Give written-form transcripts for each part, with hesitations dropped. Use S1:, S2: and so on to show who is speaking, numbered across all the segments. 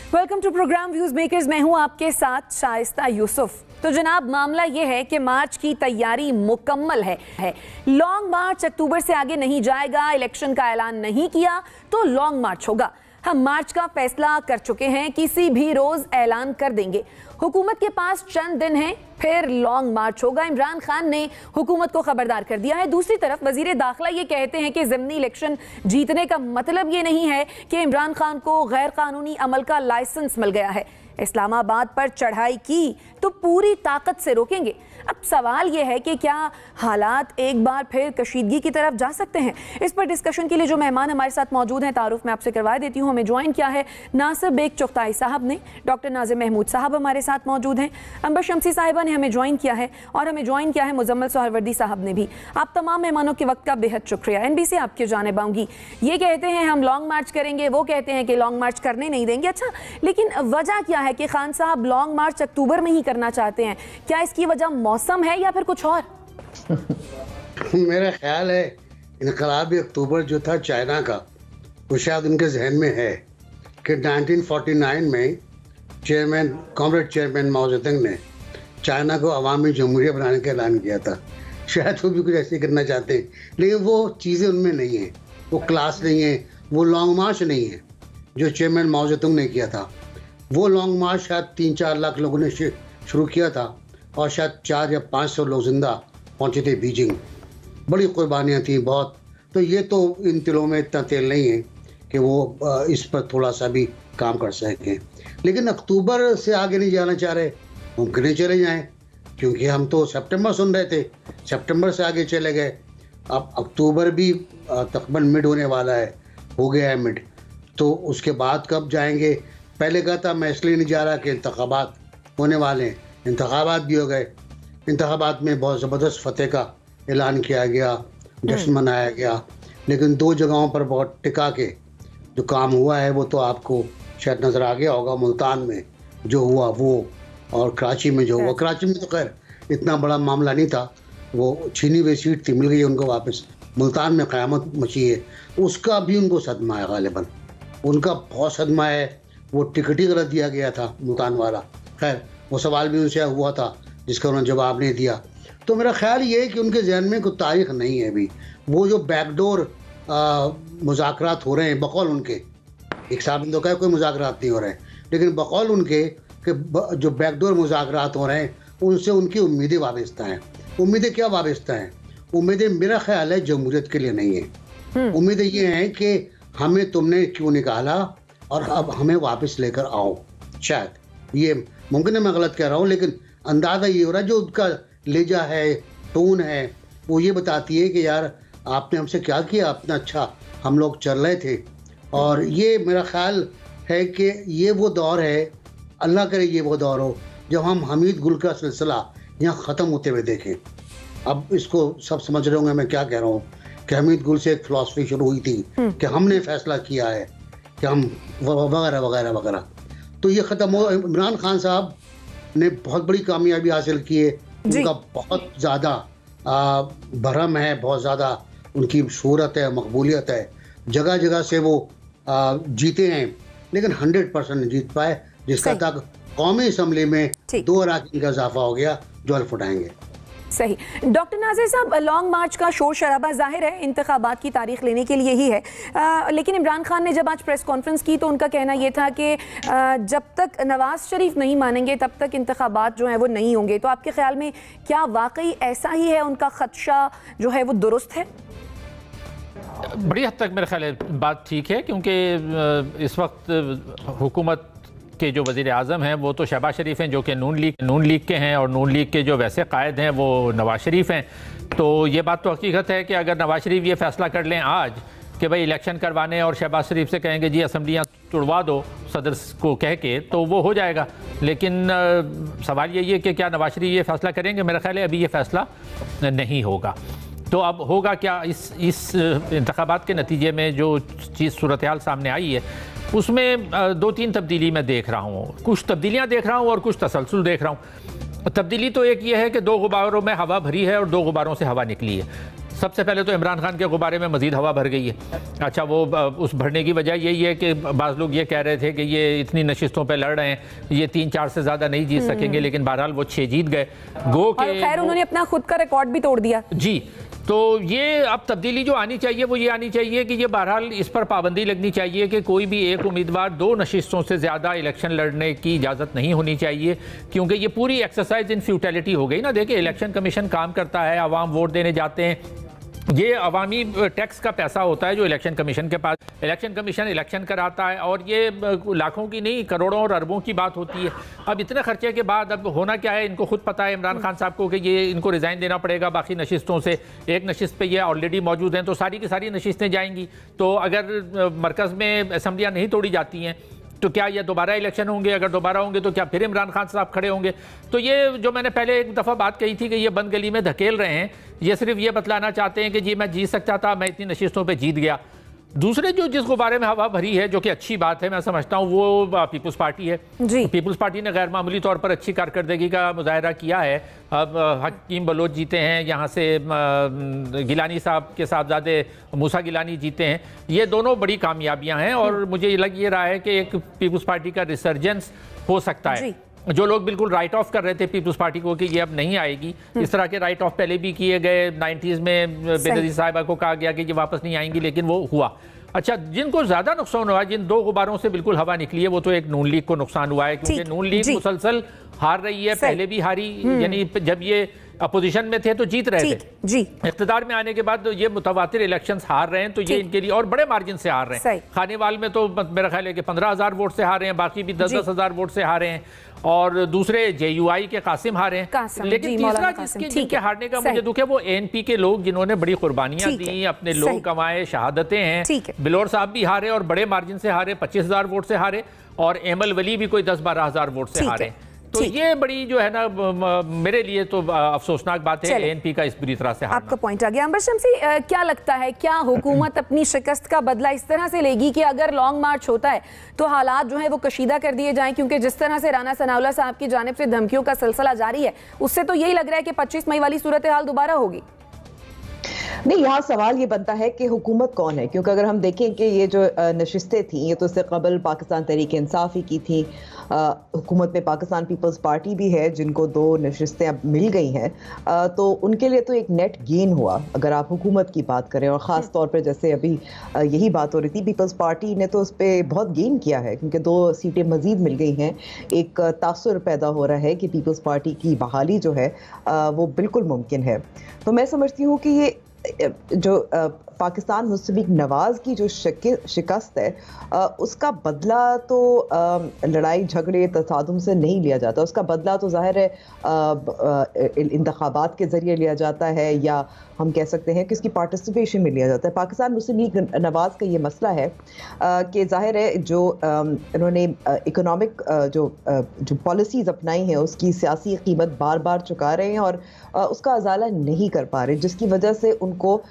S1: Welcome to program views makers. मैं हूं आपके साथ शाइस्ता यूसुफ। तो जनाब, मामला ये है कि मार्च की तैयारी मुकम्मल है। लॉन्ग मार्च अक्टूबर से आगे नहीं जाएगा। इलेक्शन का ऐलान नहीं किया तो लॉन्ग मार्च होगा। हम मार्च का फैसला कर चुके हैं, किसी भी रोज ऐलान कर देंगे। हुकूमत के पास चंद दिन हैं, फिर लॉन्ग मार्च होगा। इमरान खान ने हुकूमत को खबरदार कर दिया है। दूसरी तरफ वजीर दाखिला ये कहते हैं कि ज़िमनी इलेक्शन जीतने का मतलब ये नहीं है कि इमरान खान को गैर कानूनी अमल का लाइसेंस मिल गया है। इस्लामाबाद पर चढ़ाई की तो पूरी ताकत से रोकेंगे। अब सवाल यह है कि क्या हालात एक बार फिर कशीदगी की तरफ जा सकते हैं? इस पर डिस्कशन के लिए जो मेहमान हमारे साथ मौजूद हैं, तारुफ मैं आपसे करवा देती हूँ। हमें ज्वाइन किया है नासिर बेग चुगताई साहब ने, डॉक्टर नाजिर महमूद साहब हमारे साथ मौजूद हैं, अंबर शमसी साहिबा ने हमें ज्वाइन किया है, और हमें ज्वाइन किया है मुजम्मल सोहरवर्दी साहब ने भी। आप तमाम मेहमानों के वक्त का बेहद शुक्रिया। NBC आपकी जानिब आऊंगी। ये कहते हैं हम लॉन्ग मार्च करेंगे, वो कहते हैं कि लॉन्ग मार्च करने नहीं देंगे। अच्छा, लेकिन वजह क्या है कि खान साहब लॉन्ग मार्च अक्टूबर में ही करना चाहते हैं? क्या इसकी वजह मौसम है या फिर कुछ और?
S2: मेरा ख्याल है इनकलाबी अक्टूबर जो था चाइना का, वो शायद उनके जहन में है कि 1949 में कॉमरेड चेयरमैन माओ जेडुंग ने चाइना को अवामी जमहूरिया बनाने का ऐलान किया था। शायद वो भी कुछ ऐसे करना चाहते हैं, लेकिन वो चीज़ें उनमें नहीं हैं, वो क्लास नहीं है, वो लॉन्ग मार्च नहीं है जो चेयरमैन माओ जेडुंग ने किया था। वो लॉन्ग मार्च शायद 3-4 लाख लोगों ने शुरू किया था, और शायद 400 या 500 लोग जिंदा पहुंचे थे बीजिंग। बड़ी कुर्बानियाँ थी बहुत। तो ये तो इन तिलों में इतना तेल नहीं है कि वो इस पर थोड़ा सा भी काम कर सकें। लेकिन अक्टूबर से आगे नहीं जाना चाह रहे, मुमकिन चले जाएं, क्योंकि हम तो सितंबर सुन रहे थे, सितंबर से आगे चले गए। अब अक्टूबर भी तकरीबन मिड होने वाला है, हो गया है मिड, तो उसके बाद कब जाएंगे? पहले कहा था मैं इसलिए नहीं जा रहा कि इंतखाबात होने वाले हैं। इंतखाबात भी हो गए। इंतखाबात में बहुत ज़बरदस्त फतेह का ऐलान किया गया, जश्न मनाया गया, लेकिन 2 जगहों पर बहुत टिका के जो काम हुआ है वो तो आपको शायद नज़र आ गया होगा। मुल्तान में जो हुआ वो, और कराची में जो हुआ। कराची में तो खैर इतना बड़ा मामला नहीं था, वो छीनी हुई सीट थी, मिल गई उनको वापस। मुल्तान में क़यामत मची है, उसका भी उनको सदमा है, गालिबन उनका बहुत सदमा है। वो टिकट ही गलत दिया गया था मुल्तान वाला। खैर वो सवाल भी उनसे हुआ था जिसका उन्होंने जवाब नहीं दिया। तो मेरा ख्याल ये है कि उनके जहन में कोई तारीख नहीं है अभी। वो जो बैकडोर मुज़ाकरात हो रहे हैं, बकौल उनके, एक साहब ने तो कहा कोई मुज़ाकरात नहीं हो रहे हैं, लेकिन बकौल उनके कि जो बैकडोर मुज़ाकरात हो रहे हैं उनसे उनकी उम्मीदें वाबस्ता हैं। उम्मीदें क्या वाबस्ता हैं? उम्मीदें मेरा ख्याल है जमहूरियत के लिए नहीं है। उम्मीदें ये हैं कि हमें तुमने क्यों निकाला और अब हमें वापस लेकर आओ। शायद ये मुमकिन है, मैं गलत कह रहा हूँ, लेकिन अंदाज़ा ये हो रहा है। जो उनका लेजा है, टोन है, वो ये बताती है कि यार आपने हमसे क्या किया, अपना अच्छा हम लोग चल रहे थे। और ये मेरा ख्याल है कि ये वो दौर है, अल्लाह करे ये वो दौर हो जब हम हमीद गुल का सिलसिला यहाँ ख़त्म होते हुए देखें। अब इसको सब समझ रहे होंगे मैं क्या कह रहा हूँ, कि हमीद गुल से एक फ़िलासफ़ी शुरू हुई थी कि हमने फ़ैसला किया है कि हम वगैरह वगैरह वगैरह। तो ये ख़त्म हो। इमरान खान साहब ने बहुत बड़ी कामयाबी हासिल की है। उनका बहुत ज़्यादा भरम है, बहुत ज़्यादा उनकी शोहरत है, मकबूलियत है, जगह जगह से वो जीते हैं, लेकिन 100% नहीं जीत पाए, जिसका तक कौमी असम्बली में 2 अराकीन का इजाफा हो गया जो हल्फ उठाएंगे।
S1: सही। डॉक्टर नाजिर साहब, लॉन्ग मार्च का शोर शराबा जाहिर है इंतखाबात की तारीख लेने के लिए ही है, लेकिन इमरान खान ने जब आज प्रेस कॉन्फ्रेंस की तो उनका कहना यह था कि जब तक नवाज शरीफ नहीं मानेंगे तब तक इंतखाबात जो है वो नहीं होंगे। तो आपके ख्याल में क्या वाकई ऐसा ही है? उनका खदशा जो है वो दुरुस्त है?
S3: बड़ी हद तक मेरे ख्याल है बात ठीक है, क्योंकि इस वक्त हुकूमत के जो वज़ीर आज़म हैं वो तो शहबाज शरीफ हैं, जो कि नून लीग के हैं, और नून लीग के जो वैसे कायद हैं वो नवाज शरीफ हैं। तो ये बात तो हकीकत है कि अगर नवाज शरीफ ये फ़ैसला कर लें आज कि भाई इलेक्शन करवाने, और शहबाज शरीफ से कहेंगे जी असम्बलियाँ तुड़वा दो सदर को कह के, तो वो हो जाएगा। लेकिन सवाल यही है कि क्या नवाज शरीफ ये फ़ैसला करेंगे? मेरा ख्याल है अभी ये फ़ैसला नहीं होगा। तो अब होगा क्या? इस इंतखाबात के नतीजे में जो चीज़ सूरत हाल सामने आई है उसमें 2-3 तब्दीली मैं देख रहा हूँ। कुछ तब्दीलियाँ देख रहा हूँ और कुछ तसलसल देख रहा हूँ। तब्दीली तो एक ये है कि 2 गुब्बारों में हवा भरी है और 2 गुब्बारों से हवा निकली है। सबसे पहले तो इमरान खान के गुब्बारे में मजीद हवा भर गई है। अच्छा, वो उस भरने की वजह यही है कि बाज़ लोग ये कह रहे थे कि ये इतनी नशिस्तों पे लड़ रहे हैं, ये 3-4 से ज़्यादा नहीं जीत सकेंगे, लेकिन बहरहाल वो 6 जीत गए। गो के
S1: खैर उन्होंने अपना खुद का रिकॉर्ड भी तोड़ दिया
S3: जी। तो ये अब तब्दीली जो आनी चाहिए वो ये आनी चाहिए कि ये बहरहाल इस पर पाबंदी लगनी चाहिए कि कोई भी एक उम्मीदवार 2 नशिस्तों से ज़्यादा इलेक्शन लड़ने की इजाज़त नहीं होनी चाहिए, क्योंकि ये पूरी एक्सरसाइज इन फ्यूटिलिटी हो गई ना। देखिए, इलेक्शन कमीशन काम करता है, आवाम वोट देने जाते हैं, ये अवामी टैक्स का पैसा होता है जो इलेक्शन कमीशन के पास, इलेक्शन कमीशन इलेक्शन कराता है, और ये लाखों की नहीं करोड़ों और अरबों की बात होती है। अब इतने खर्चे के बाद अब होना क्या है, इनको खुद पता है इमरान खान साहब को कि ये इनको रिज़ाइन देना पड़ेगा बाकी नशिस्तों से। एक नशिस्त पे ये ऑलरेडी मौजूद हैं, तो सारी की सारी नशिस्तें जाएंगी। तो अगर मरकज़ में असम्बलियाँ नहीं तोड़ी जाती हैं तो क्या ये दोबारा इलेक्शन होंगे? अगर दोबारा होंगे तो क्या फिर इमरान खान साहब खड़े होंगे? तो ये जो मैंने पहले एक दफ़ा बात कही थी कि ये बंद गली में धकेल रहे हैं, ये सिर्फ ये बतलाना चाहते हैं कि जी मैं जीत सकता था, मैं इतनी नशिस्तों पे जीत गया। दूसरे जो जिस गुब्बारे में हवा भरी है, जो कि अच्छी बात है, मैं समझता हूँ, वो पीपल्स पार्टी है जी। पीपल्स पार्टी ने गैर मामूली तौर पर अच्छी कारकर्दगी का मुजाहरा किया है। अब हकीम बलोच जीते हैं, यहाँ से गिलानी साहब के साहबजादे मूसा गिलानी जीते हैं। ये दोनों बड़ी कामयाबियाँ हैं, और मुझे लग ये रहा है कि एक पीपल्स पार्टी का रिसर्जेंस हो सकता है। जो लोग बिल्कुल राइट ऑफ कर रहे थे पीपल्स पार्टी को कि ये अब नहीं आएगी, इस तरह के राइट ऑफ पहले भी किए गए। 90s में बेनज़ीर साहिबा को कहा गया कि ये वापस नहीं आएंगी, लेकिन वो हुआ। अच्छा, जिनको ज़्यादा नुकसान हुआ, जिन 2 गुब्बारों से बिल्कुल हवा निकली है, वो तो एक नून लीग को नुकसान हुआ है, क्योंकि नून लीग मुसलसल हार रही है, पहले भी हारी, यानी जब ये अपोजिशन में थे तो जीत रहे थे जी। इख्तिदार में आने के बाद तो ये मुतवातिर इलेक्शंस हार रहे हैं, तो ये इनके लिए और बड़े मार्जिन से हार रहे हैं। खानेवाल में तो मेरा ख्याल है कि 15,000 वोट से हारे हैं, बाकी भी 10-10,000 वोट से हारे हैं, और दूसरे JUI के कासिम हारे हैं। लेकिन तीसरा जिनके हारने का मुझे दुख है, वो ANP के लोग, जिन्होंने बड़ी कुर्बानियां दी, अपने लोग कमाए, शहादतें हैं। बिलोर साहब भी हारे और बड़े मार्जिन से हारे, 25,000 वोट से हारे, और एमल वली भी कोई 10-12 हज़ार वोट से हारे। तो ये बड़ी जो है ना, मेरे लिए तो अफसोसनाक बात है ANP का इस बुरी तरह से हारना।
S1: आपका पॉइंट आ गया। अंबर शम्सी, क्या लगता है, क्या हुकूमत अपनी शिकस्त का बदला इस तरह से लेगी कि अगर लॉन्ग मार्च होता है तो हालात जो है वो कशीदा कर दिए जाएं? क्योंकि जिस तरह से राना सनाउल्लाह साहब की जानिब से धमकियों का सिलसिला जारी है, उससे तो यही लग रहा है कि 25 मई वाली सूरत हाल दोबारा होगी।
S4: नहीं, यहाँ सवाल ये बनता है कि हुकूमत कौन है, क्योंकि अगर हम देखें कि ये जो नशिस्तें थी, ये तो इससे कबल पाकिस्तान तहरीक इंसाफ ही की थी। हुकूमत में पाकिस्तान पीपल्स पार्टी भी है, जिनको 2 नशिस्तें अब मिल गई हैं, तो उनके लिए तो एक नेट गेन हुआ अगर आप हुकूमत की बात करें। और ख़ास तौर पर जैसे अभी यही बात हो रही थी, पीपल्स पार्टी ने तो उस पर बहुत गेन किया है, क्योंकि 2 सीटें मज़ीद मिल गई हैं। एक तासुर पैदा हो रहा है कि पीपल्स पार्टी की बहाली जो है वो बिल्कुल मुमकिन है। तो मैं समझती हूँ कि ये जो पाकिस्तान मुस्लिम लीग नवाज की जो शिकस्त है, उसका बदला तो लड़ाई झगड़े तसादुम से नहीं लिया जाता। उसका बदला तो जाहिर है इंतखाबात के ज़रिए लिया जाता है, या हम कह सकते हैं कि इसकी पार्टिसिपेशन में लिया जाता है। पाकिस्तान मुस्लिम लीग नवाज का ये मसला है कि जाहिर है जो इन्होंने इकोनॉमिक जो पॉलिसीज़ अपनाई हैं, उसकी सियासी कीमत बार बार चुका रहे हैं, और उसका अजाला नहीं कर पा रहे, जिसकी वजह से उनको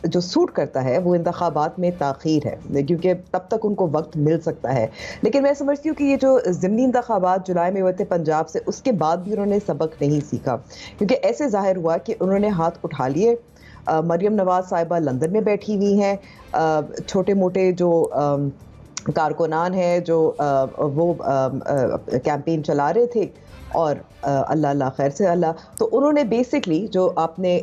S4: जो सूट करता है वो इंतखाबात में ताख़ीर है, क्योंकि तब तक उनको वक्त मिल सकता है। लेकिन मैं समझती हूँ कि ये जो ज़िमनी इंतखाबात जुलाई में हुए थे पंजाब से, उसके बाद भी उन्होंने सबक नहीं सीखा, क्योंकि ऐसे जाहिर हुआ कि उन्होंने हाथ उठा लिए। मरियम नवाज साहिबा लंदन में बैठी हुई हैं, छोटे मोटे जो कारकुनान हैं जो वो कैंपेन चला रहे थे, और अल्लाह अल्लाह खैर से अल्लाह, तो उन्होंने बेसिकली जो आपने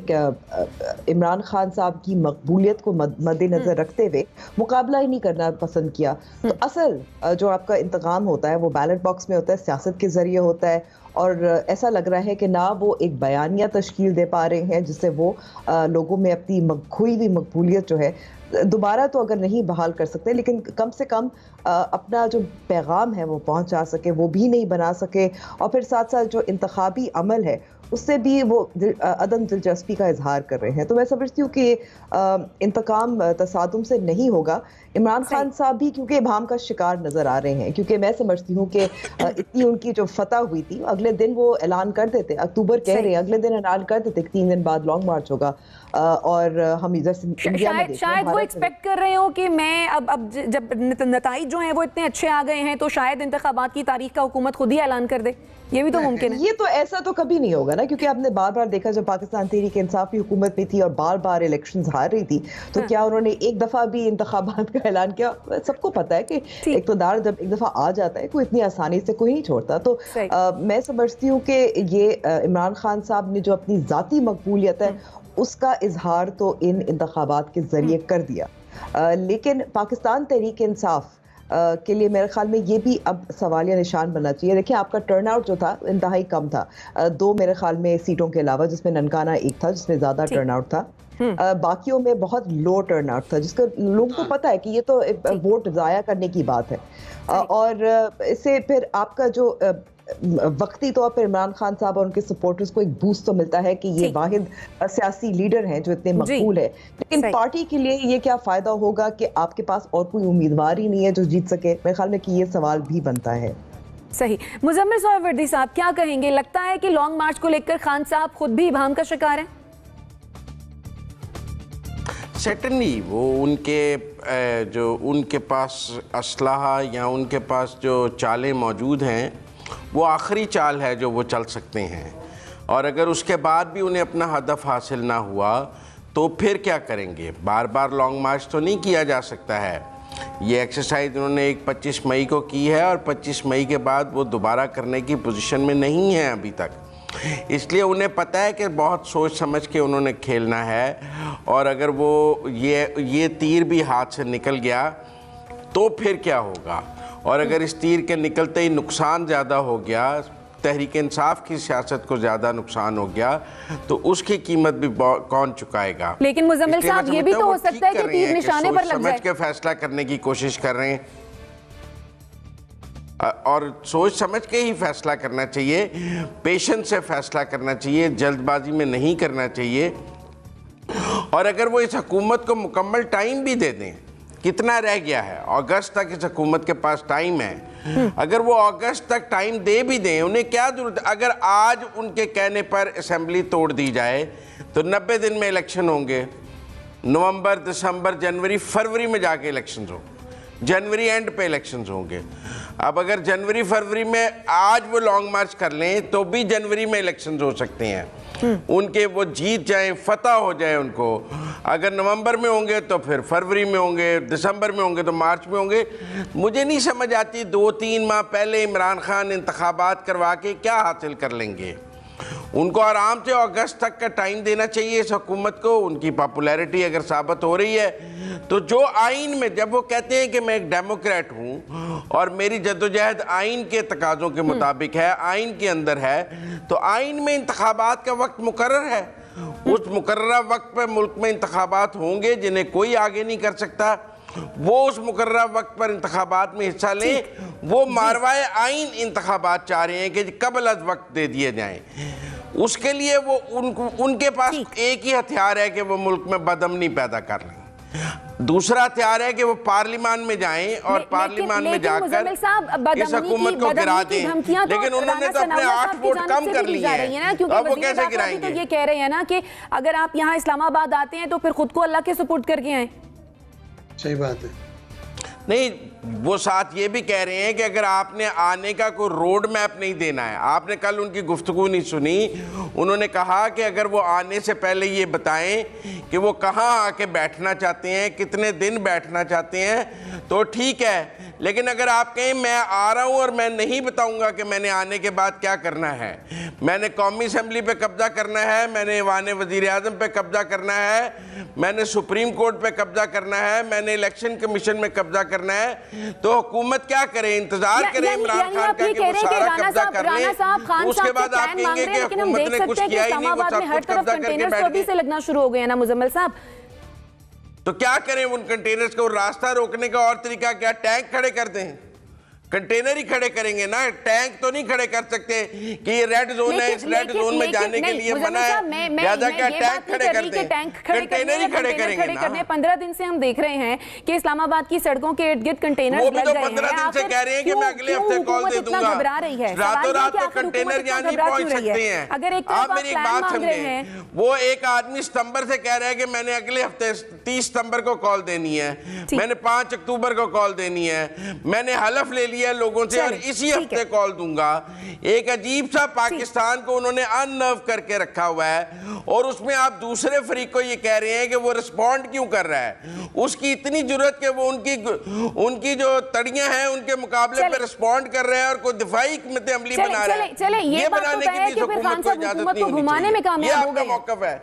S4: इमरान खान साहब की मकबूलियत को मद्देनज़र रखते हुए मुकाबला ही नहीं करना पसंद किया। तो असल जो आपका इंतकाम होता है वो बैलेट बॉक्स में होता है, सियासत के ज़रिए होता है, और ऐसा लग रहा है कि ना वो एक बयानिया तश्कील दे पा रहे हैं जिससे वो लोगों में अपनी खोई हुई मकबूलियत जो है दोबारा तो अगर नहीं बहाल कर सकते, लेकिन कम से कम अपना जो पैगाम है वो पहुंचा सके, वो भी नहीं बना सके। और फिर साथ साथ जो इंतखाबी अमल है उससे भी वो अदम दिलचस्पी का इजहार कर रहे हैं। तो मैं समझती हूँ कि इंतकाम तसादुम से नहीं होगा। इमरान खान साहब भी क्योंकि इबाम का शिकार नज़र आ रहे हैं, क्योंकि मैं समझती हूँ कि इतनी उनकी जो फतह हुई थी, अगले दिन वो ऐलान कर देते, अक्टूबर कह रहे हैं, अगले दिन ऐलान कर देते 3 दिन बाद लॉन्ग मार्च होगा, और हम इधर से इंडिया में
S1: शायद वो एक्सपेक्ट कर रहे हो कि मैं अब जब नताइज जो हैं वो इतने अच्छे आ गए हैं, तो शायद इंतखाबात की तारीख का हुकूमत खुद ही ऐलान कर दे। ये भी तो मुमकिन है।
S4: ये तो ऐसा तो कभी नहीं होगा ना, क्योंकि आपने बार बार देखा जब पाकिस्तान तहरीक इंसाफ की हुकूमत में थी और बार बार इलेक्शंस हार रही थी, तो क्या उन्होंने एक दफा भी इंतखाबात का ऐलान किया? सबको पता है कि इक़्तिदार जब एक दफा आ जाता है कोई इतनी आसानी से कोई नहीं छोड़ता। तो मैं समझती हूँ कि ये इमरान खान साहब ने जो अपनी जाती मकबूलियत है उसका इजहार तो इन इंतखाबात के जरिए कर दिया, लेकिन पाकिस्तान तहरीक इंसाफ के लिए मेरे ख्याल में ये भी अब सवालिया निशान बनना चाहिए। देखिए, आपका टर्नआउट जो था इंतहाई कम था, 2 मेरे ख्याल में सीटों के अलावा, जिसमें ननकाना एक था जिसमें ज्यादा टर्नआउट था, बाकियों में बहुत लो टर्नआउट था, जिसका लोगों को पता है कि ये तो वोट जाया करने की बात है। और इससे फिर आपका जो वक्ती तौर पर इमरान खान साहब और उनके सपोर्टर्स को एक बूस्ट तो मिलता है कि ये वाहिद सियासी लीडर हैं जो इतने मकबूल है, लेकिन पार्टी के लिए ये क्या फायदा होगा कि आपके पास और कोई उम्मीदवार ही नहीं है जो जीत सके? मेरे ख्याल में कि ये सवाल भी बनता है।
S1: सही। मुजम्मिल सोहरावर्दी साहब क्या कहेंगे? लगता है कि लॉन्ग मार्च को लेकर खान साहब खुद भी इबाहम का शिकार हैं?
S5: सर्टेनली वो जो उनके पास असलहा या उनके पास जो चालें मौजूद हैं वो आखिरी चाल है जो वो चल सकते हैं, और अगर उसके बाद भी उन्हें अपना हदफ हासिल ना हुआ तो फिर क्या करेंगे? बार बार लॉन्ग मार्च तो नहीं किया जा सकता है। ये एक्सरसाइज उन्होंने 25 मई को की है और 25 मई के बाद वो दोबारा करने की पोजीशन में नहीं है अभी तक, इसलिए उन्हें पता है कि बहुत सोच समझ के उन्होंने खेलना है, और अगर वो ये तीर भी हाथ से निकल गया तो फिर क्या होगा? और अगर इस तीर के निकलते ही नुकसान ज़्यादा हो गया, तहरीक इंसाफ की सियासत को ज़्यादा नुकसान हो गया, तो उसकी कीमत भी कौन चुकाएगा?
S1: लेकिन मुजम्मिल साहब ये भी तो हो सकता है कि तीर निशाने पर लग जाए।
S5: समझ के फैसला करने की कोशिश कर रहे हैं, और सोच समझ के ही फैसला करना चाहिए, पेशेंस से फैसला करना चाहिए, जल्दबाजी में नहीं करना चाहिए। और अगर वो इस हुकूमत को मुकम्मल टाइम भी दे दें, कितना रह गया है? अगस्त तक इस हुकूमत के पास टाइम है, अगर वो अगस्त तक टाइम दे भी दें, उन्हें क्या जरूरत है? अगर आज उनके कहने पर असेंबली तोड़ दी जाए तो 90 दिन में इलेक्शन होंगे, नवंबर, दिसंबर, जनवरी, फरवरी में जाके इलेक्शंस हो, जनवरी एंड पे इलेक्शंस होंगे। अब अगर जनवरी फरवरी में आज वो लॉन्ग मार्च कर लें तो भी जनवरी में इलेक्शंस हो सकते हैं, उनके वो जीत जाएं, फतह हो जाए उनको। अगर नवंबर में होंगे तो फिर फरवरी में होंगे, दिसंबर में होंगे तो मार्च में होंगे। मुझे नहीं समझ आती 2-3 माह पहले इमरान खान इंतखाबात करवा के क्या हासिल कर लेंगे। उनको आराम से अगस्त तक का टाइम देना चाहिए इस हुकूमत को। उनकी पॉपुलैरिटी अगर साबित हो रही है तो जो आइन में, जब वो कहते हैं कि मैं एक डेमोक्रेट हूँ और मेरी जद्दोजहद आइन के तकाज़ों के मुताबिक है, आइन के अंदर है, तो आइन में इंतखाबात का वक्त मुकर्रर है, उस मुकर्ररा वक्त पर मुल्क में इंतखाबात होंगे जिन्हें कोई आगे नहीं कर सकता। वो उस मुकर्ररा वक्त पर इंतखाबात में हिस्सा लें। वो मारवाए आइन इंतखाबात चाह रहे हैं कि कबल अज वक्त दे दिए जाएं। उसके लिए वो उनके पास एक ही हथियार है कि वो मुल्क में बदअमनी पैदा कर लें। दूसरा हथियार है कि वो पार्लियामान में जाएं और पार्लियामान में जाकर इस हुकूमत को गिरा दें। लेकिन उन्होंने तो अपने 8 वोट कम कर लिए हैं, अब वो कैसे गिराएंगे?
S1: तो ये कह रहे हैं ना कि अगर आप यहाँ इस्लामाबाद आते हैं तो फिर खुद को अल्लाह के सुपुर्द करके आए।
S2: सही बात है।
S5: नहीं, वो साथ ये भी कह रहे हैं कि अगर आपने आने का कोई रोड मैप नहीं देना है, आपने कल उनकी गुफ्तगू नहीं सुनी, उन्होंने कहा कि अगर वो आने से पहले ये बताएं कि वो कहाँ आके बैठना चाहते हैं, कितने दिन बैठना चाहते हैं, तो ठीक है। लेकिन अगर आप कहें मैं आ रहा हूँ और मैं नहीं बताऊँगा कि मैंने आने के बाद क्या करना है, मैंने कौमी असम्बली पे कब्जा करना है, मैंने ऐवान वज़ीर आज़म पे कब्जा करना है, मैंने सुप्रीम कोर्ट पे कब्जा करना है, मैंने इलेक्शन कमीशन में कब्जा करना है, तो हुकूमत क्या करे? इंतजार करे इमरान खान का कि वो सारा कब्जा कर ले, उसके बाद आप कहेंगे कि हुकूमत ने कुछ किया ही नहीं, वो सब कुछ कब्जा करके बैठ गए।
S1: से लगना शुरू हो गया ना मुजम्मिल साहब।
S5: तो क्या करें उन कंटेनर्स को? रास्ता रोकने का और तरीका क्या? टैंक खड़े कर दें, कंटेनर ही खड़े करेंगे ना, टैंक तो नहीं खड़े कर सकते कि ये रेड जोन है, इस रेड जोन में जाने के लिए मना है, लिहाजा क्या टैंक खड़े कर दें? कंटेनर ही खड़े करेंगे ना।
S1: 15 दिन से हम देख रहे हैं कि इस्लामाबाद की सड़कों के इर्द गिर्द कंटेनर
S5: वो भी तो 15 दिन से कह रहे हैं कि मैं अगले हफ्ते कॉल दे दूंगा। रातों रात में कंटेनर यहाँ नहीं पहुंच सकते हैं। आप मेरी एक बात समझें, वो एक आदमी सितंबर से कह रहा है कि मैंने अगले हफ्ते 30 सितंबर को कॉल देनी है, मैंने 5 अक्टूबर को कॉल देनी है, मैंने हलफ ले लिया लिया लोगों से, और इसी हफ्ते कॉल दूंगा। एक अजीब सा पाकिस्तान को उन्होंने अननर्व करके रखा हुआ है, और उसमें आप दूसरे फरीक को ये कह रहे हैं कि वो रिस्पॉन्ड क्यों कर रहा है। उसकी इतनी जरूरत कि वो उनकी जो तड़ियां हैं उनके मुकाबले पे रिस्पॉन्ड कर रहे हैं और कोई दिफाई हिकमत अमली बना रहे हैं। ये बनाने की भी हुकूमत को इजाजत नहीं होनी चाहिए। ये आपका मौक़िफ़ है।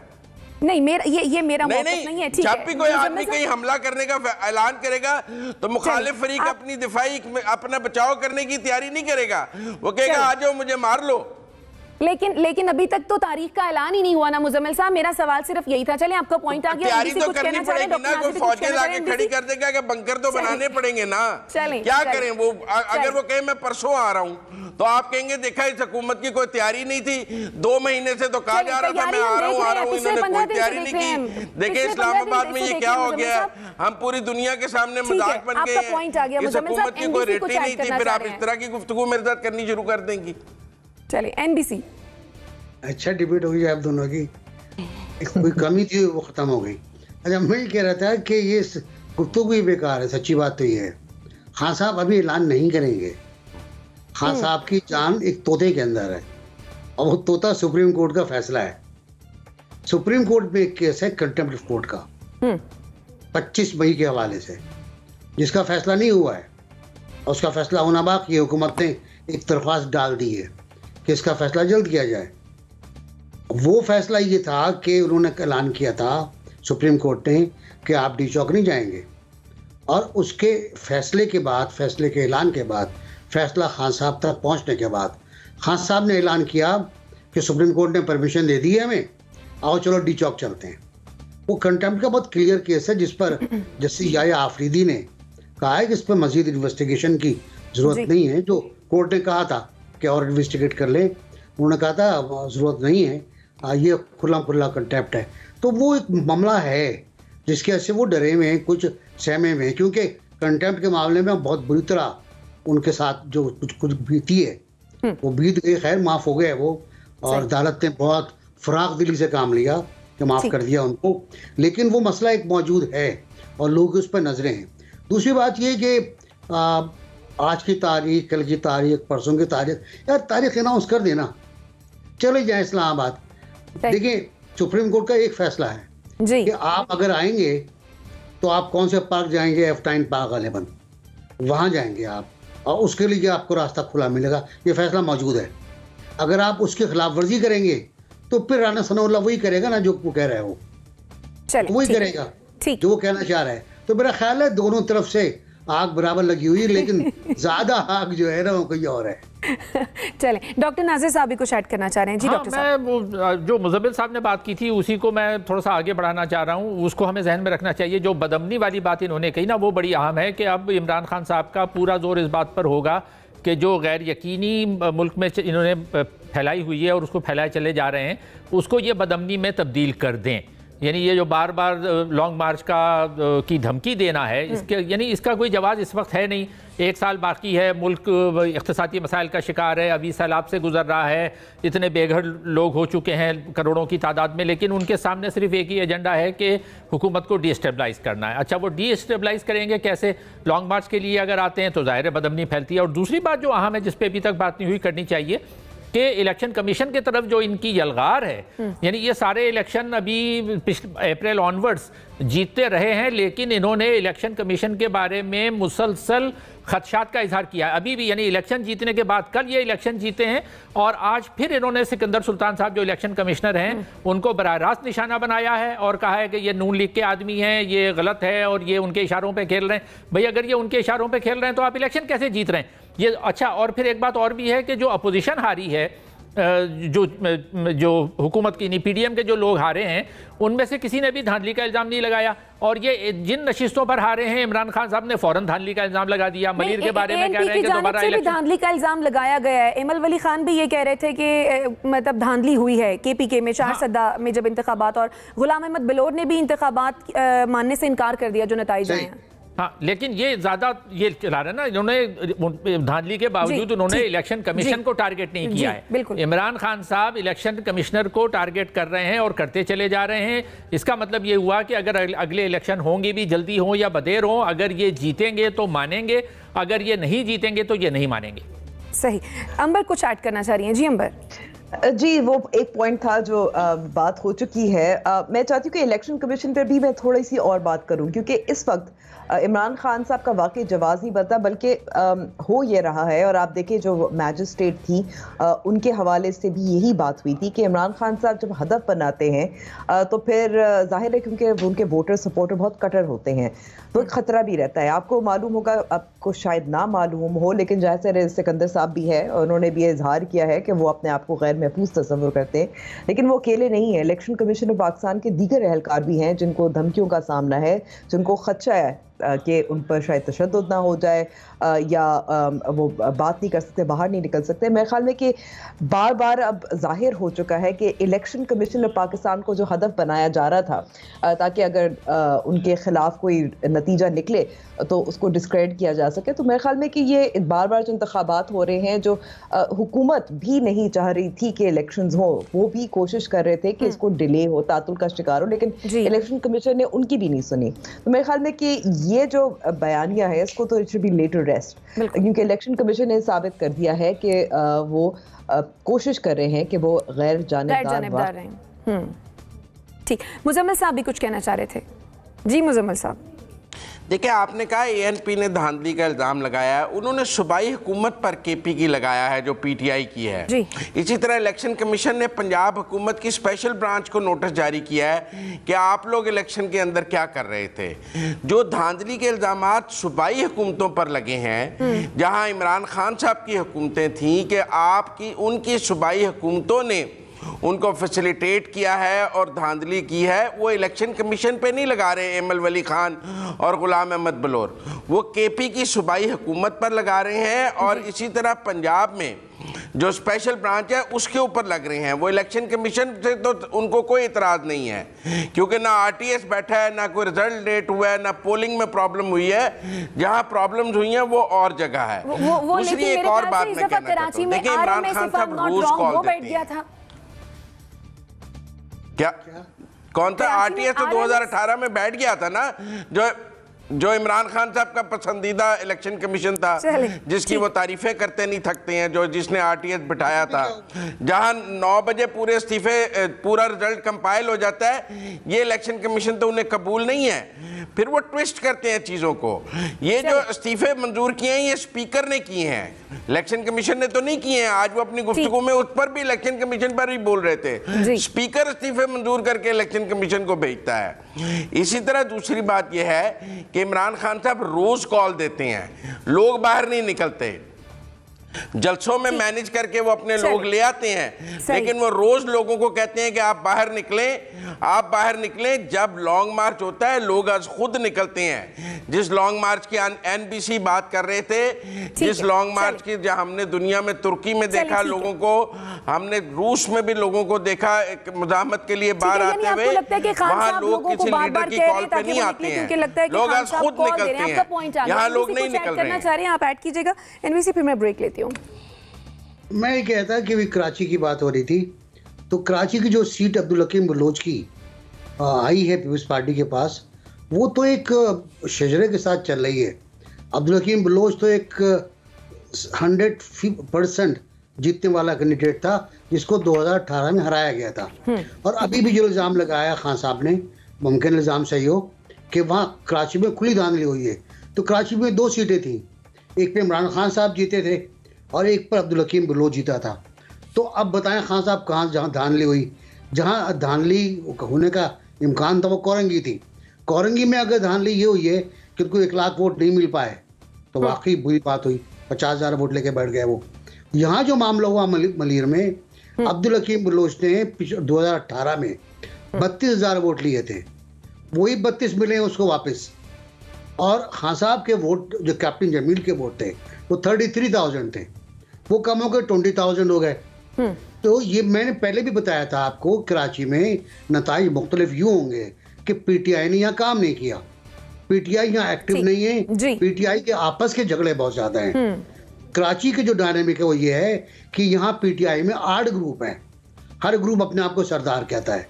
S1: नहीं, मेरा ये मेरा मौक़िफ़ नहीं है। ठीक है,
S5: जब भी कोई आदमी कहीं हमला करने का ऐलान करेगा तो मुखालिफ फरीक अपनी दिफाई अपना बचाव करने की तैयारी नहीं करेगा, वो कहेगा आ जाओ मुझे मार लो।
S1: लेकिन अभी तक तो तारीख का ऐलान ही नहीं हुआ ना मुजम्मिल साहब। मेरा सवाल सिर्फ यही था। चलें, आपका पॉइंट आ गया।
S5: तैयारी तो करनी पड़ेगी ना, कोई फौजें लाके खड़ी कर देगा कि बंकर तो बनाने पड़ेंगे ना। क्या करें वो, अगर वो कहे मैं परसों आ रहा हूँ तो आप कहेंगे देखा इस हुकूमत की कोई तैयारी नहीं थी, 2 महीने से तो कहा जा रहा था मैं आ रहा हूँ, इन्होंने कोई तैयारी नहीं की। देखिए इस्लामाबाद में ये क्या हो गया, हम पूरी दुनिया के सामने मजाक बन गए हैं। इस हुकूमत की कोई रेटी नहीं थी, फिर आप इस तरह की गुफ्तगू मेरे साथ करनी शुरू कर देंगी।
S1: चलिए एनबीसी।
S2: अच्छा डिबेट हो गई आप दोनों की, कोई कमी थी वो खत्म हो गई। अच्छा मैं ये कह रहा था कि ये गुफ्तगू ही बेकार है। सच्ची बात तो ये है, खान साहब अभी ऐलान नहीं करेंगे। खान साहब की जान एक तोते के अंदर है, और वो तोता सुप्रीम कोर्ट का फैसला है। सुप्रीम कोर्ट में एक केस है कंटेम्प्ट ऑफ कोर्ट का 25 मई के हवाले से, जिसका फैसला नहीं हुआ है, और उसका फैसला होना बाकी है। हुकूमत ने एक दरख्वास्त डाल दी है कि इसका फैसला जल्द किया जाए। वो फैसला ये था कि उन्होंने ऐलान किया था सुप्रीम कोर्ट ने कि आप डी चौक नहीं जाएंगे, और उसके फैसले के बाद, फैसले के ऐलान के बाद, फैसला खान साहब तक पहुंचने के बाद खान साहब ने ऐलान किया कि सुप्रीम कोर्ट ने परमिशन दे दी है हमें, आओ चलो डी चौक चलते हैं। वो कंटेम्प्ट का बहुत क्लियर केस है, जिस पर जस्टिस याया आफरीदी ने कहा है कि इस पर मजीद इन्वेस्टिगेशन की जरूरत नहीं है। जो कोर्ट ने कहा था कि और इन्वेस्टिगेट कर लें, उन्होंने कहा था ज़रूरत नहीं है, ये खुला कंटेम्प्ट है। तो वो एक मामला है जिसके वजह से वो डरे हुए हैं, कुछ सहमे हुए हैं, क्योंकि कंटेम्प्ट के मामले में बहुत बुरी तरह उनके साथ जो कुछ बीती है वो बीत गई। खैर माफ़ हो गए वो, और अदालत ने बहुत फराग दिली से काम लिया कि माफ़ कर दिया उनको, लेकिन वो मसला एक मौजूद है और लोग उस पर नजरें हैं। दूसरी बात ये कि आज की तारीख, कल की तारीख, परसों की तारीख, यार तारीख अनाउंस कर देना, चले जाए इस्लामाबाद। देखिए सुप्रीम कोर्ट का एक फैसला है कि आप अगर आएंगे तो आप कौन से पार्क जाएंगे, F9 पार्क गालिबन, वहाँ जाएंगे आप, और उसके लिए आपको रास्ता खुला मिलेगा। ये फैसला मौजूद है। अगर आप उसकी खिलाफ वर्जी करेंगे तो फिर राना सनाउल्लाह वही करेगा ना जो वो कह रहे हो, वही करेगा जो वो कहना चाह रहा है। तो मेरा ख्याल है दोनों तरफ से आग बराबर लगी हुई है, लेकिन ज्यादा आग जो है ना वो कोई और है।
S1: चलें, डॉक्टर नाजिर साहब भी कुछ ऐड करना चाह रहे हैं। जी डॉक्टर साहब।
S3: मैं जो मुज़म्मिल साहब ने बात की थी उसी को मैं थोड़ा सा आगे बढ़ाना चाह रहा हूँ। उसको हमें जहन में रखना चाहिए। जो बदअमनी वाली बात इन्होंने कही ना, वो बड़ी अहम है कि अब इमरान खान साहब का पूरा जोर इस बात पर होगा कि जो गैर यकीनी मुल्क में इन्होंने फैलाई हुई है और उसको फैलाए चले जा रहे हैं, उसको ये बदअमनी में तब्दील कर दें। यानी ये जो बार बार लॉन्ग मार्च की धमकी देना है, इसके यानी इसका कोई जवाब इस वक्त है नहीं। 1 साल बाकी है, मुल्क इक़्तिसादी मसाइल का शिकार है, अभी सैलाब से गुजर रहा है, इतने बेघर लोग हो चुके हैं करोड़ों की तादाद में, लेकिन उनके सामने सिर्फ एक ही एजेंडा है कि हुकूमत को डिस्टेबलाइज़ करना है। अच्छा, वो डिस्टेबलाइज़ करेंगे कैसे? लॉन्ग मार्च के लिए अगर आते हैं तो ज़ाहिर है बदअमनी फैलती है। और दूसरी बात जो अहम है, जिस पर अभी तक बात नहीं हुई, करनी चाहिए कि इलेक्शन कमीशन की तरफ जो इनकी यलगार है, यानी ये सारे इलेक्शन अभी अप्रैल ऑनवर्ड्स जीतते रहे हैं, लेकिन इन्होंने इलेक्शन कमीशन के बारे में मुसलसल खदशात का इजहार किया है अभी भी। यानी इलेक्शन जीतने के बाद, कल ये इलेक्शन जीते हैं और आज फिर इन्होंने सिकंदर सुल्तान साहब जो इलेक्शन कमिश्नर हैं उनको बराह रास्त निशाना बनाया है और कहा है कि ये नून लीग के आदमी हैं, ये गलत है और ये उनके इशारों पे खेल रहे हैं। भाई अगर ये उनके इशारों पे खेल रहे हैं तो आप इलेक्शन कैसे जीत रहे हैं? ये अच्छा, और फिर एक बात और भी है कि जो अपोजिशन हारी है, जो हुकूमत की PDM के जो लोग हारे हैं, उनमें से किसी ने भी धांधली का इल्ज़ाम नहीं लगाया। और ये जिन नशिस्तों पर हारे हैं, इमरान खान साहब ने फौरन धांधली का इल्ज़ाम लगा दिया। मनीर के बारे में कह रहे हैं कि दोबारा इलेक्शन
S1: धांधली का इल्ज़ाम लगाया गया है। इमल वली खान भी ये कह रहे थे कि मतलब धांधली हुई है KPK में 4 सदा में जब इंतखाबात, और गुलाम अहमद बलोर ने भी इंतखाबात मानने से इनकार कर दिया जो नताइज आए हैं।
S3: हाँ, लेकिन ये ज्यादा ये चला रहे ना, इन्होंने धांधली के बावजूद उन्होंने इलेक्शन कमीशन को टारगेट नहीं किया है। इमरान खान साहब इलेक्शन कमिश्नर को टारगेट कर रहे हैं और करते चले जा रहे हैं। इसका मतलब ये हुआ कि अगर अगले इलेक्शन होंगे भी जल्दी हो या बदेर हो, अगर ये जीतेंगे तो मानेंगे, अगर ये नहीं जीतेंगे तो ये नहीं मानेंगे।
S1: सही। अंबर कुछ ऐड करना चाह रही हैं? जी अंबर।
S4: जी, वो एक पॉइंट था जो बात हो चुकी है। मैं चाहती हूँ कि इलेक्शन कमीशन पर भी मैं थोड़ी सी और बात करूँ, क्योंकि इस वक्त इमरान खान साहब का वाकई जवाब नहीं बनता, बल्कि हो ये रहा है। और आप देखिए जो मैजिस्ट्रेट थी उनके हवाले से भी यही बात हुई थी कि इमरान खान साहब जब हदफ बनाते हैं तो फिर जाहिर है क्योंकि उनके वोटर सपोर्टर बहुत कट्टर होते हैं तो एक खतरा भी रहता है। आपको मालूम होगा, आपको शायद ना मालूम हो, लेकिन जैसे सिकंदर साहब भी है, उन्होंने भी इजहार किया है कि वो अपने आप को गैर महफूज तस्वुर करते हैं। लेकिन वो अकेले नहीं है, इलेक्शन कमीशन ऑफ पाकिस्तान के दीगर एहलकार भी हैं जिनको धमकियों का सामना है, जिनको खदशा है कि उन पर शायद तशद्दुद ना हो जाए या वो बात नहीं कर सकते, बाहर नहीं निकल सकते। मेरे ख्याल में कि बार बार अब जाहिर हो चुका है कि इलेक्शन कमीशन ऑफ पाकिस्तान को जो हदफ बनाया जा रहा था ताकि अगर उनके खिलाफ कोई नतीजा निकले तो उसको डिस्क्रेडिट किया जा सके, तो मेरे ख्याल में कि ये बार बार जो इंतखाबात हो रहे हैं, जो हुकूमत भी नहीं चाह रही थी कि इलेक्शंस हो, वो भी कोशिश कर रहे थे कि इसको डिले हो, तातुल का शिकार हो, लेकिन इलेक्शन कमीशन ने उनकी भी नहीं सुनी। तो मेरे ख्याल में कि ये जो बयानिया है इसको तो it should be laid to rest, क्योंकि इलेक्शन कमीशन ने साबित कर दिया है कि वो कोशिश कर रहे हैं कि वो गैर जानिबदार हैं।
S1: ठीक, मुजम्मिल साहब भी कुछ कहना चाह रहे थे। जी मुजम्मिल साहब।
S5: देखिए, आपने कहा एएनपी ने धांधली का इल्ज़ाम लगाया है, उन्होंने सूबाई हुकूमत पर केपी की लगाया है जो पीटीआई की है। इसी तरह इलेक्शन कमीशन ने पंजाब हुकूमत की स्पेशल ब्रांच को नोटिस जारी किया है कि आप लोग इलेक्शन के अंदर क्या कर रहे थे। जो धांधली के इल्ज़ामात सूबाई हुकूमतों पर लगे हैं, जहां इमरान खान साहब की हुकूमतें थीं कि आपकी उनकी सूबाई हुकूमतों ने उनको फैसिलिटेट किया है और धांधली की है, वो इलेक्शन कमीशन पे नहीं लगा रहे एमल वली खान और गुलाम अहमद बलोर, वो केपी की सूबाई हुकूमत पर लगा रहे हैं। और इसी तरह पंजाब में जो स्पेशल ब्रांच है उसके ऊपर लग रहे हैं। वो इलेक्शन कमीशन से तो उनको कोई इतराज़ नहीं है, क्योंकि ना आरटीएस बैठा है, ना कोई रिजल्ट लेट हुआ है, ना पोलिंग में प्रॉब्लम हुई है। जहां प्रॉब्लम्स हुई हैं वो और जगह है। दूसरी एक और बात मैं कहना चाहता हूं, देखिए इमरान खान साहब रोज कॉल देते हैं। क्या कौन था? आरटीएस तो 2018 में बैठ गया था ना, जो इमरान खान साहब का पसंदीदा इलेक्शन कमीशन था, जिसकी वो तारीफें करते नहीं थकते हैं, जो जिसने आरटीएस बिठाया था, जहां 9 बजे पूरे इस्तीफे पूरा रिजल्ट कंपाइल हो जाता है। ये इलेक्शन कमीशन तो उन्हें कबूल नहीं है, फिर वो ट्विस्ट करते हैं चीज़ों को। ये जो इस्तीफे मंजूर किए हैं ये स्पीकर ने किए हैं, इलेक्शन कमीशन ने तो नहीं किए हैं। आज वो अपनी गुफ्तगू में उस पर भी इलेक्शन कमीशन पर ही बोल रहे थे। स्पीकर इस्तीफे मंजूर करके इलेक्शन कमीशन को भेजता है। इसी तरह दूसरी बात यह है कि इमरान खान साहब रोज कॉल देते हैं, लोग बाहर नहीं निकलते, जलसों में मैनेज करके वो अपने लोग ले आते हैं, लेकिन वो रोज लोगों को कहते हैं कि आप बाहर निकलें, आप बाहर निकलें। जब लॉन्ग मार्च होता है लोग आज खुद निकलते हैं। जिस लॉन्ग मार्च की एनबीसी बात कर रहे थे, जिस लॉन्ग मार्च की जो हमने दुनिया में तुर्की में देखा लोगों को, हमने रूस में भी लोगों को देखा मुजाहमत के लिए बाहर आते हुए, वहाँ लोग किसी लीडर की कॉल पे नहीं आते हैं, लोग आज खुद निकलते हैं, यहाँ लोग नहीं निकल रहे हैं।
S1: आप ऐड कीजिएगा एनवीसी, फिर मैं ब्रेक लेती हूँ।
S2: मैं ये कहता कि भी कराची की बात हो रही थी, तो कराची की जो सीट अब्दुल हकीम बलोच की आई है पीपल्स पार्टी के पास, वो तो एक शजरे के साथ चल रही है। अब्दुल हकीम बलोच तो एक 100% जीतने वाला कैंडिडेट था, जिसको 2018 में हराया गया था। और अभी भी जो इल्ज़ाम लगाया खान साहब ने, मुमकिन इल्ज़ाम सही हो, कि वहाँ कराची में खुली धांधली हुई है। तो कराची में 2 सीटें थीं, एक पे इमरान खान साहब जीते थे और एक पर अब्दुल हकीम बलोच जीता था। तो अब बताएं खान साहब कहाँ जहाँ धांधली हुई? जहाँ धांधली होने का इम्कान था वो कोरंगी थी। कोरंगी में अगर धांधली ये हुई है कि उनको 1 लाख वोट नहीं मिल पाए तो वाकई बुरी बात हुई, 50,000 वोट लेके बैठ गए वो। यहाँ जो मामला हुआ मलीर में, अब्दुल हकीम बलोच ने 2018 में 32,000 वोट लिए थे, वही 32 मिले उसको वापस। और खान साहब के वोट जो कैप्टन जमील के वोट थे वो 33,000 थे, वो कम हो गए 20,000 हो गए। तो ये मैंने पहले भी बताया था आपको, कराची में नताइज मुख्तलिफ यूँ होंगे कि पीटीआई ने यहाँ काम नहीं किया। पीटीआई यहाँ एक्टिव
S1: ठीक।
S2: नहीं है।
S1: जी।
S2: पीटीआई के आपस के झगड़े बहुत ज्यादा हैं। कराची के जो डायनेमिक है वो ये है कि यहाँ पीटीआई में 8 ग्रुप हैं, हर ग्रुप अपने आप को सरदार कहता है,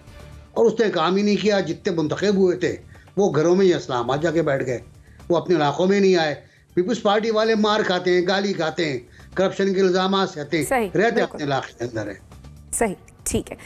S2: और उसने काम ही नहीं किया। जितने मुंतखब हुए थे वो घरों में ही इस्लामाबाद जाके बैठ गए, वो अपने इलाकों में नहीं आए। पीपल्स पार्टी वाले मार खाते हैं, गाली खाते हैं, करप्शन के इल्जाम सहते हैं, रहते अपने इलाके के अंदर है।
S1: सही, ठीक है।